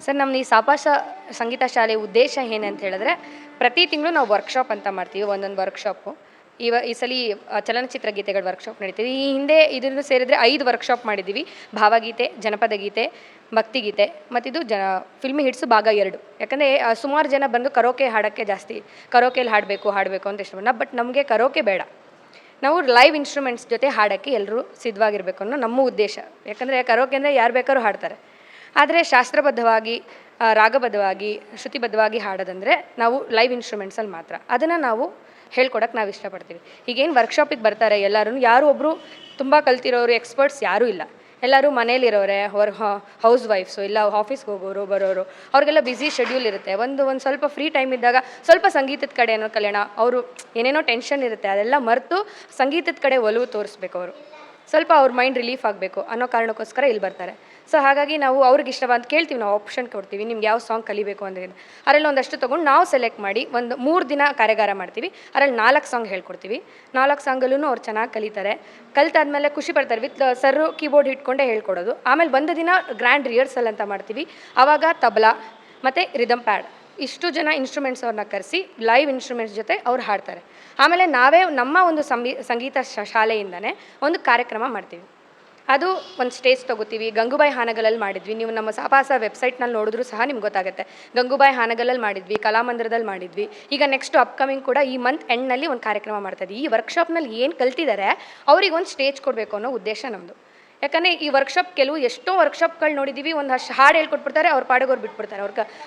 Sir, ನಮ್ಮ ಈ ಸಾಪಾಸ ಸಂಗೀತ ಶಾಲೆ ಉದ್ದೇಶ ಏನಂತ ಹೇಳಿದ್ರೆ, ಪ್ರತಿ ತಿಂಗಳು ನಾವು ವರ್ಕ್ಶಾಪ್ ಅಂತ ಮಾಡ್ತೀವಿ, ಒಂದೊಂದು ವರ್ಕ್ಶಾಪು. ಈ ಸಲ ಚಲನಚಿತ್ರ ಗೀತೆಗಳ ವರ್ಕ್ಶಾಪ್ ನಡೀತೀವಿ. ಈ ಹಿಂದೆ ಇದನ್ನು ಸೇರಿದರೆ 5 ವರ್ಕ್ಶಾಪ್ ಮಾಡಿದ್ದೀವಿ. ಭಾವಗೀತೆ, ಜನಪದ ಗೀತೆ, ಭಕ್ತಿಗೀತೆ ಮತ್ತು ಇದು ಫಿಲ್ಮಿ ಹಿಟ್ಸು ಭಾಗ 2. ಯಾಕಂದರೆ ಸುಮಾರು ಜನ ಬಂದು ಕರೋಕೆ ಹಾಡೋಕ್ಕೆ ಜಾಸ್ತಿ, ಕರೋಕೆಯಲ್ಲಿ ಹಾಡಬೇಕು ಅಂತ ಇಷ್ಟಪಡ. ಬಟ್ ನಮಗೆ ಕರೋಕೆ ಬೇಡ, ನಾವು ಲೈವ್ ಇನ್ಸ್ಟ್ರೂಮೆಂಟ್ಸ್ ಜೊತೆ ಹಾಡೋಕ್ಕೆ ಎಲ್ಲರೂ ಸಿದ್ಧವಾಗಿರಬೇಕು ಅನ್ನೋ ನಮ್ಮ ಉದ್ದೇಶ. ಯಾಕಂದರೆ ಕರೋಕೆ ಅಂದರೆ ಯಾರು ಬೇಕಾದ್ರೂ ಹಾಡ್ತಾರೆ, ಆದರೆ ಶಾಸ್ತ್ರಬದ್ಧವಾಗಿ, ರಾಗಬದ್ಧವಾಗಿ, ಶ್ರುತಿಬದ್ಧವಾಗಿ ಹಾಡೋದಂದರೆ ನಾವು ಲೈವ್ ಇನ್ಸ್ಟ್ರೂಮೆಂಟ್ಸಲ್ಲಿ ಮಾತ್ರ. ಅದನ್ನು ನಾವು ಹೇಳ್ಕೊಡೋಕ್ಕೆ ನಾವು ಇಷ್ಟಪಡ್ತೀವಿ. ಈಗೇನು ವರ್ಕ್ಶಾಪಿಗೆ ಬರ್ತಾರೆ ಎಲ್ಲರೂ, ಯಾರು ಒಬ್ಬರು ತುಂಬ ಕಲ್ತಿರೋರು, ಎಕ್ಸ್ಪರ್ಟ್ಸ್ ಯಾರೂ ಇಲ್ಲ. ಎಲ್ಲರೂ ಮನೇಲಿರೋರೆ, ಹೌಸ್ ವೈಫ್ಸು, ಇಲ್ಲ ಆಫೀಸ್ಗೆ ಹೋಗೋರು ಬರೋರು, ಅವ್ರಿಗೆಲ್ಲ ಬ್ಯುಸಿ ಶೆಡ್ಯೂಲ್ ಇರುತ್ತೆ. ಒಂದು ಸ್ವಲ್ಪ ಫ್ರೀ ಟೈಮ್ ಇದ್ದಾಗ ಸ್ವಲ್ಪ ಸಂಗೀತದ ಕಡೆ ಏನೋ ಕಲ್ಯಾಣ, ಅವರು ಏನೇನೋ ಟೆನ್ಷನ್ ಇರುತ್ತೆ, ಅದೆಲ್ಲ ಮರೆತು ಸಂಗೀತದ ಕಡೆ ಒಲವು ತೋರಿಸ್ಬೇಕು. ಅವರು ಸ್ವಲ್ಪ ಅವ್ರ ಮೈಂಡ್ ರಿಲೀಫ್ ಆಗಬೇಕು ಅನ್ನೋ ಕಾರಣಕ್ಕೋಸ್ಕರ ಇಲ್ಲಿ ಬರ್ತಾರೆ. ಸೊ ಹಾಗಾಗಿ ನಾವು ಅವ್ರಿಗೆ ಇಷ್ಟವಾದ ಕೇಳ್ತೀವಿ, ನಾವು ಆಪ್ಷನ್ ಕೊಡ್ತೀವಿ, ನಿಮ್ಗೆ ಯಾವ ಸಾಂಗ್ ಕಲಿಬೇಕು ಅಂದರೆ ಅದರಲ್ಲಿ ಒಂದಷ್ಟು ತೊಗೊಂಡು ನಾವು ಸೆಲೆಕ್ಟ್ ಮಾಡಿ ಒಂದು 3 ದಿನ ಕಾರ್ಯಾಗಾರ ಮಾಡ್ತೀವಿ. ಅದರಲ್ಲಿ 4 ಸಾಂಗ್ ಹೇಳ್ಕೊಡ್ತೀವಿ. 4 ಸಾಂಗಲ್ಲೂ ಅವ್ರು ಚೆನ್ನಾಗಿ ಕಲಿತಾರೆ. ಕಲಿತಾದ್ಮೇಲೆ ಖುಷಿ ಪಡ್ತಾರೆ. ವಿತ್ ಸರ್ರು ಕೀಬೋರ್ಡ್ ಇಟ್ಕೊಂಡೇ ಹೇಳ್ಕೊಡೋದು. ಆಮೇಲೆ ಒಂದು ದಿನ ಗ್ರ್ಯಾಂಡ್ ರಿಹರ್ಸಲ್ ಅಂತ ಮಾಡ್ತೀವಿ. ಆವಾಗ ತಬಲಾ ಮತ್ತು ರಿದಮ್ ಪ್ಯಾಡ್ ಇಷ್ಟು ಜನ ಇನ್ಸ್ಟ್ರೂಮೆಂಟ್ಸ್ ಅವ್ರನ್ನ ಕರೆಸಿ ಲೈವ್ ಇನ್ಸ್ಟ್ರೂಮೆಂಟ್ಸ್ ಜೊತೆ ಅವ್ರು ಹಾಡ್ತಾರೆ. ಆಮೇಲೆ ನಾವೇ ನಮ್ಮ ಒಂದು ಸಂಗೀತ ಶಾಲೆಯಿಂದನೇ ಒಂದು ಕಾರ್ಯಕ್ರಮ ಮಾಡ್ತೀವಿ. ಅದು ಒಂದು ಸ್ಟೇಜ್ ತೊಗೋತೀವಿ. ಗಂಗೂಬಾಯಿ ಹಾನಗಲಲ್ಲಿ ಮಾಡಿದ್ವಿ. ನೀವು ನಮ್ಮ ಸಾಪಾಸ ವೆಬ್ಸೈಟ್ನಲ್ಲಿ ನೋಡಿದ್ರೂ ಸಹ ನಿಮ್ಗೆ ಗೊತ್ತಾಗುತ್ತೆ. ಗಂಗೂಬಾಯಿ ಹಾನಗಲಲ್ಲಿ ಮಾಡಿದ್ವಿ, ಕಲಾಮಂದಿರದಲ್ಲಿ ಮಾಡಿದ್ವಿ. ಈಗ ನೆಕ್ಸ್ಟು ಅಪ್ಕಮಿಂಗ್ ಕೂಡ ಈ ಮಂತ್ ಎಂಡ್ನಲ್ಲಿ ಒಂದು ಕಾರ್ಯಕ್ರಮ ಮಾಡ್ತಾಯಿದ್ವಿ. ಈ ವರ್ಕ್ಶಾಪ್ನಲ್ಲಿ ಏನು ಕಲ್ತಿದ್ದಾರೆ ಅವ್ರಿಗೆ ಒಂದು ಸ್ಟೇಜ್ ಕೊಡಬೇಕು ಅನ್ನೋ ಉದ್ದೇಶ ನಮ್ಮದು. ಯಾಕಂದರೆ ಈ ವರ್ಕ್ಶಾಪ್ ಎಷ್ಟೋ ವರ್ಕ್ಶಾಪ್ಗಳು ನೋಡಿದ್ದೀವಿ, ಒಂದು ಹಾಡು ಹೇಳ್ಕೊಟ್ಬಿಡ್ತಾರೆ, ಅವ್ರ ಪಾಡಿಗೆ ಅವ್ರು ಬಿಟ್ಬಿಡ್ತಾರೆ.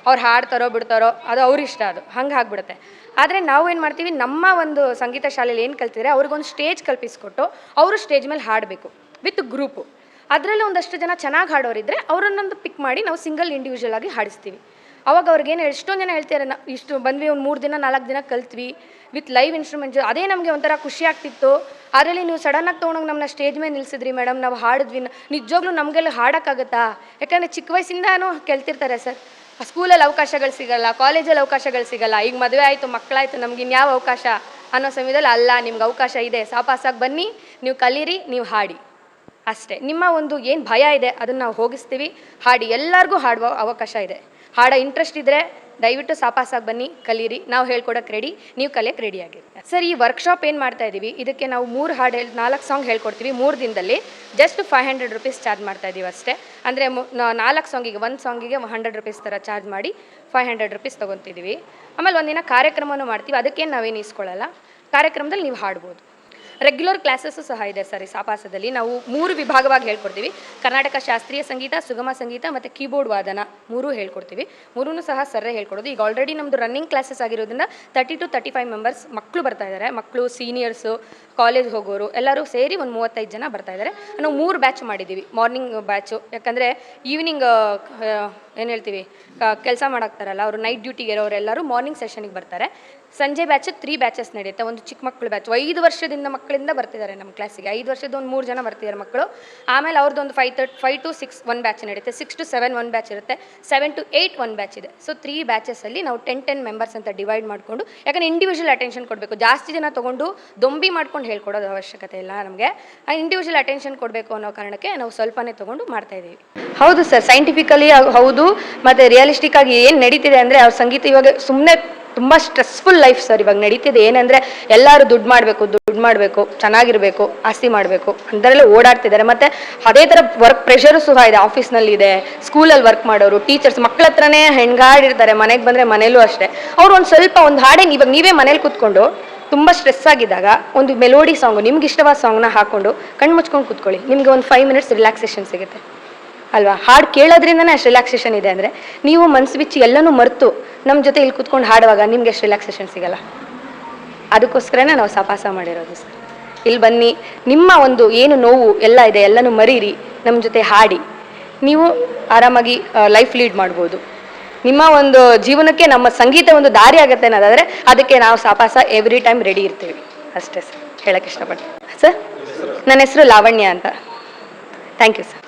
ಅವ್ರು ಹಾಡ್ತಾರೋ ಬಿಡ್ತಾರೋ ಅದು ಅವ್ರ ಇಷ್ಟ, ಅದು ಹಂಗೆ ಆಗ್ಬಿಡುತ್ತೆ. ಆದರೆ ನಾವು ಏನು ಮಾಡ್ತೀವಿ, ನಮ್ಮ ಒಂದು ಸಂಗೀತ ಶಾಲೆಯಲ್ಲಿ ಏನು ಕಲ್ತಿದ್ದಾರೆ ಅವ್ರಿಗೊಂದು ಸ್ಟೇಜ್ ಕಲ್ಪಿಸ್ಕೊಟ್ಟು ಅವರು ಸ್ಟೇಜ್ ಮೇಲೆ ಹಾಡಬೇಕು ವಿತ್ ಗ್ರೂಪು. ಅದರಲ್ಲಿ ಒಂದಷ್ಟು ಜನ ಚೆನ್ನಾಗಿ ಹಾಡೋರಿದ್ದರೆ ಅವರನ್ನೊಂದು ಪಿಕ್ ಮಾಡಿ ನಾವು ಸಿಂಗಲ್ ಇಂಡಿವಿಜುವಲ್ ಆಗಿ ಹಾಡಿಸ್ತೀವಿ. ಅವಾಗ ಅವ್ರಿಗೇನು ಎಷ್ಟೊಂದು ಜನ ಹೇಳ್ತಾರೆ, ಇಷ್ಟು ಬಂದ್ವಿ, ಒಂದು 3 ದಿನ 4 ದಿನ ಕಲ್ತ್ವಿ ವಿತ್ ಲೈವ್ ಇನ್ಸ್ಟ್ರೂಮೆಂಟ್ಸ್. ಅದೇ ನಮಗೆ ಒಂಥರ ಖುಷಿ ಆಗ್ತಿತ್ತು. ಅದರಲ್ಲಿ ನೀವು ಸಡನ್ನಾಗಿ ತೊಗೊಂಡೋಗಿ ನಮ್ಮನ್ನ ಸ್ಟೇಜ್ ಮೇಲೆ ನಿಲ್ಲಿಸಿದ್ರಿ ಮೇಡಮ್, ನಾವು ಹಾಡಿದ್ವಿ. ನಿಜವಾಗ್ಲೂ ನಮಗೆಲ್ಲ ಹಾಡೋಕ್ಕಾಗತ್ತಾ? ಯಾಕಂದರೆ ಚಿಕ್ಕ ವಯಸ್ಸಿಂದನೂ ಕೇಳ್ತಿರ್ತಾರೆ ಸರ್, ಸ್ಕೂಲಲ್ಲಿ ಅವಕಾಶಗಳು ಸಿಗಲ್ಲ, ಕಾಲೇಜಲ್ಲಿ ಅವಕಾಶಗಳು ಸಿಗಲ್ಲ, ಈಗ ಮದುವೆ ಆಯಿತು, ಮಕ್ಕಳಾಯಿತು, ನಮ್ಗೆ ಇನ್ಯಾವ ಅವಕಾಶ ಅನ್ನೋ ಸಮಯದಲ್ಲಿ ಅಲ್ಲ, ನಿಮ್ಗೆ ಅವಕಾಶ ಇದೆ, ಸಾಪಾಸಾಗಿ ಬನ್ನಿ, ನೀವು ಕಲೀರಿ, ನೀವು ಹಾಡಿ ಅಷ್ಟೇ. ನಿಮ್ಮ ಒಂದು ಏನು ಭಯ ಇದೆ ಅದನ್ನು ನಾವು ಹೋಗಿಸ್ತೀವಿ. ಹಾಡಿ, ಎಲ್ಲರಿಗೂ ಹಾಡುವ ಅವಕಾಶ ಇದೆ. ಹಾಡೋ ಇಂಟ್ರೆಸ್ಟ್ ಇದ್ದರೆ ದಯವಿಟ್ಟು ಸಾಪಾಸಾಗಿ ಬನ್ನಿ, ಕಲೀರಿ, ನಾವು ಹೇಳ್ಕೊಡೋಕೆ ರೆಡಿ, ನೀವು ಕಲಿಯೋಕ್ಕೆ ರೆಡಿ ಆಗಿರಿ. ಸರ್, ಈ ವರ್ಕ್ಶಾಪ್ ಏನು ಮಾಡ್ತಾ ಇದ್ದೀವಿ, ಇದಕ್ಕೆ ನಾವು 4 ಸಾಂಗ್ ಹೇಳ್ಕೊಡ್ತೀವಿ. 3 ದಿನದಲ್ಲಿ ಜಸ್ಟ್ 500 ರೂಪೀಸ್ ಚಾರ್ಜ್ ಮಾಡ್ತಾ ಇದ್ದೀವಿ ಅಷ್ಟೇ. ಅಂದರೆ 4 ಸಾಂಗಿಗೆ, 1 ಸಾಂಗಿಗೆ 100 ರೂಪೀಸ್ ಥರ ಚಾರ್ಜ್ ಮಾಡಿ 500 ರೂಪೀಸ್ ತೊಗೊತಿದ್ದೀವಿ. ಆಮೇಲೆ ಒಂದಿನ ಕಾರ್ಯಕ್ರಮನೂ ಮಾಡ್ತೀವಿ. ಅದಕ್ಕೇನು ನಾವೇನು ಇಸ್ಕೊಳ್ಳಲ್ಲ. ಕಾರ್ಯಕ್ರಮದಲ್ಲಿ ನೀವು ಹಾಡ್ಬೋದು. ರೆಗ್ಯುಲರ್ ಕ್ಲಾಸಸ್ಸು ಸಹ ಇದೆ ಸರ್. ಈ ಸಾಪಾಸದಲ್ಲಿ ನಾವು 3 ವಿಭಾಗವಾಗಿ ಹೇಳ್ಕೊಡ್ತೀವಿ. ಕರ್ನಾಟಕ ಶಾಸ್ತ್ರೀಯ ಸಂಗೀತ, ಸುಗಮ ಸಂಗೀತ ಮತ್ತು ಕೀಬೋರ್ಡ್ ವಾದನ 3 ಹೇಳ್ಕೊಡ್ತೀವಿ. 3 ಸಹ ಸರ್ರೇ ಹೇಳ್ಕೊಡೋದು. ಈಗ ಆಲ್ರೆಡಿ ನಮ್ಮದು ರನ್ನಿಂಗ್ ಕ್ಲಾಸಸ್ ಆಗಿರೋದ್ರಿಂದ 30 to 35 ಮೆಂಬರ್ಸ್ ಮಕ್ಕಳು ಬರ್ತಾ ಇದ್ದಾರೆ. ಮಕ್ಕಳು, ಸೀನಿಯರ್ಸು, ಕಾಲೇಜ್ ಹೋಗೋರು ಎಲ್ಲರೂ ಸೇರಿ ಒಂದು 35 ಜನ ಬರ್ತಾ ಇದ್ದಾರೆ. ನಾವು 3 ಬ್ಯಾಚ್ ಮಾಡಿದ್ದೀವಿ. ಮಾರ್ನಿಂಗ್ ಬ್ಯಾಚು, ಯಾಕಂದರೆ ಈವ್ನಿಂಗ್ ಏನು ಹೇಳ್ತೀವಿ, ಕೆಲಸ ಮಾಡಾಕ್ತಾರಲ್ಲ ಅವರು, ನೈಟ್ ಡ್ಯೂಟಿಗೆ ಇರೋರೆಲ್ಲರೂ ಮಾರ್ನಿಂಗ್ ಸೆಷನಿಗೆ ಬರ್ತಾರೆ. ಸಂಜೆ ಬ್ಯಾಚ್ 3 ಬ್ಯಾಚಸ್ ನಡೆಯುತ್ತೆ. ಒಂದು ಚಿಕ್ಕ ಮಕ್ಕಳು ಬ್ಯಾಚ್ 5 ವರ್ಷದಿಂದ ಮಕ್ಕಳಿಂದ ಬರ್ತಿದ್ದಾರೆ ನಮ್ಮ ಕ್ಲಾಸಿಗೆ. 5 ವರ್ಷದ ಒಂದು 3 ಜನ ಬರ್ತಿದ್ದಾರೆ ಮಕ್ಕಳು. ಆಮೇಲೆ ಅವ್ರದ್ದು ಒಂದು 5 to 6 1 ಬ್ಯಾಚ್ ನಡೆಯುತ್ತೆ. 6 to 7 1 ಬ್ಯಾಚ್ ಇರುತ್ತೆ. 7 to 8 1 ಬ್ಯಾಚ್ ಇದೆ. ಸೊ 3 ಬ್ಯಾಚಸಲ್ಲಿ ನಾವು 10 ಮೆಂಬರ್ಸ್ ಅಂತ ಡಿವೈಡ್ ಮಾಡಿಕೊಂಡು, ಯಾಕಂದರೆ ಇಂಡಿವಿಜುವಲ್ ಅಟೆನ್ಷನ್ ಕೊಡಬೇಕು. ಜಾಸ್ತಿ ಜನ ತೊಗೊಂಡು ದೊಂಬಿ ಮಾಡ್ಕೊಂಡು ಹೇಳ್ಕೊಡೋದು ಅವಶ್ಯಕತೆ ಇಲ್ಲ ನಮಗೆ. ಇಂಡಿವಿಜುವಲ್ ಅಟೆನ್ಷನ್ ಕೊಡಬೇಕು ಅನ್ನೋ ಕಾರಣಕ್ಕೆ ನಾವು ಸ್ವಲ್ಪನೇ ತೊಗೊಂಡು ಮಾಡ್ತಾಯಿದ್ದೀವಿ. ಹೌದು ಸರ್, ಸೈಂಟಿಫಿಕಲಿ ಹೌದು, ಮತ್ತು ರಿಯಲಿಸ್ಟಿಕ್ ಆಗಿ ಏನು ನಡೀತಿದೆ ಅಂದರೆ, ಅವ್ರ ಸಂಗೀತ ಇವಾಗ ಸುಮ್ಮನೆ ತುಂಬ ಸ್ಟ್ರೆಸ್ಫುಲ್ ಲೈಫ್ ಸರ್ ಇವಾಗ ನಡೀತಿದೆ. ಏನಂದರೆ ಎಲ್ಲರೂ ದುಡ್ಡು ಮಾಡಬೇಕು, ಚೆನ್ನಾಗಿರಬೇಕು, ಆಸ್ತಿ ಮಾಡಬೇಕು ಅಂಥದ್ರಲ್ಲೇ ಓಡಾಡ್ತಿದ್ದಾರೆ. ಮತ್ತು ಅದೇ ಥರ ವರ್ಕ್ ಪ್ರೆಷರು ಸಹ ಇದೆ. ಆಫೀಸ್ನಲ್ಲಿದೆ, ಸ್ಕೂಲಲ್ಲಿ ವರ್ಕ್ ಮಾಡೋರು, ಟೀಚರ್ಸ್, ಮಕ್ಕಳ ಹತ್ರನೇ ಹೆಣ್ಗಾಡಿರ್ತಾರೆ. ಮನೆಗೆ ಬಂದರೆ ಮನೇಲೂ ಅಷ್ಟೇ. ಅವ್ರು ಒಂದು ಸ್ವಲ್ಪ ಒಂದು ಹಾಡೇ, ಇವಾಗ ನೀವೇ ಮನೇಲಿ ಕೂತ್ಕೊಂಡು ತುಂಬ ಸ್ಟ್ರೆಸ್ ಆಗಿದ್ದಾಗ ಒಂದು ಮೆಲೋಡಿ ಸಾಂಗು, ನಿಮ್ಗೆ ಇಷ್ಟವಾದ ಸಾಂಗ್ನ ಹಾಕ್ಕೊಂಡು ಕಣ್ಣು ಮುಚ್ಕೊಂಡು ಕೂತ್ಕೊಳ್ಳಿ, ನಿಮಗೆ ಒಂದು 5 ಮಿನಿಟ್ಸ್ ರಿಲ್ಯಾಕ್ಸೇಷನ್ ಸಿಗುತ್ತೆ ಅಲ್ವಾ? ಹಾಡು ಕೇಳೋದ್ರಿಂದನೇ ಅಷ್ಟು ರಿಲ್ಯಾಕ್ಸೇಷನ್ ಇದೆ ಅಂದರೆ, ನೀವು ಮನಸ್ಸು ಬಿಚ್ಚಿ ಎಲ್ಲನೂ ಮರೆತು ನಮ್ಮ ಜೊತೆ ಇಲ್ಲಿ ಕೂತ್ಕೊಂಡು ಹಾಡುವಾಗ ನಿಮ್ಗೆ ಎಷ್ಟು ರಿಲ್ಯಾಕ್ಸೇಷನ್ ಸಿಗಲ್ಲ. ಅದಕ್ಕೋಸ್ಕರನೇ ನಾವು ಸಾಪಾಸ ಮಾಡಿರೋದು ಸರ್. ಇಲ್ಲಿ ಬನ್ನಿ, ನಿಮ್ಮ ಒಂದು ಏನು ನೋವು ಎಲ್ಲ ಇದೆ ಎಲ್ಲನೂ ಮರೀರಿ, ನಮ್ಮ ಜೊತೆ ಹಾಡಿ, ನೀವು ಆರಾಮಾಗಿ ಲೈಫ್ ಲೀಡ್ ಮಾಡ್ಬೋದು. ನಿಮ್ಮ ಒಂದು ಜೀವನಕ್ಕೆ ನಮ್ಮ ಸಂಗೀತ ಒಂದು ದಾರಿ ಆಗುತ್ತೆ ಅನ್ನೋದಾದರೆ ಅದಕ್ಕೆ ನಾವು ಸಾಪಾಸ ಎವ್ರಿ ಟೈಮ್ ರೆಡಿ ಇರ್ತೀವಿ ಅಷ್ಟೇ ಸರ್. ಹೇಳೋಕ್ಕೆ ಇಷ್ಟಪಡ್ತೀನಿ ಸರ್. ನನ್ನ ಹೆಸರು ಲಾವಣ್ಯ ಅಂತ. Thank you sir.